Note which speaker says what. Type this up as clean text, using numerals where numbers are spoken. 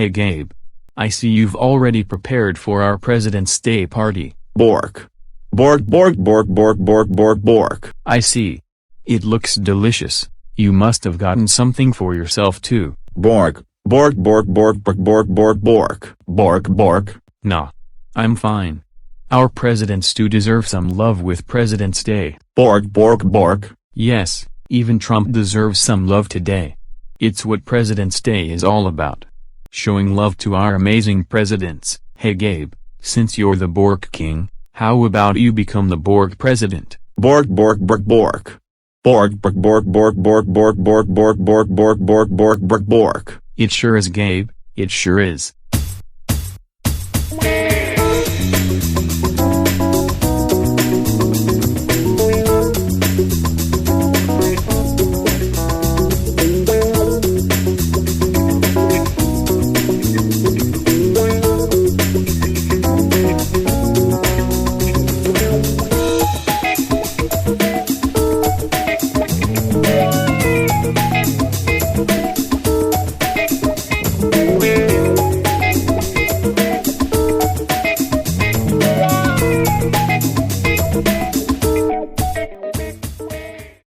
Speaker 1: Hey Gabe. I see you've already prepared for our President's Day party.
Speaker 2: Bork. Bork bork bork bork bork bork bork.
Speaker 1: I see. It looks delicious. You must have gotten something for yourself too.
Speaker 2: Bork. Bork bork bork bork bork bork bork. Bork bork.
Speaker 1: Nah. I'm fine. Our presidents do deserve some love with President's Day.
Speaker 2: Bork bork bork.
Speaker 1: Yes, even Trump deserves some love today. It's what President's Day is all about. Showing love to our amazing presidents. Hey Gabe, since you're the Bork King, how about you become the Bork President?
Speaker 2: Bork bork bork bork. Bork bork bork bork bork bork bork bork bork bork bork bork bork bork.
Speaker 1: It sure is Gabe, it sure is.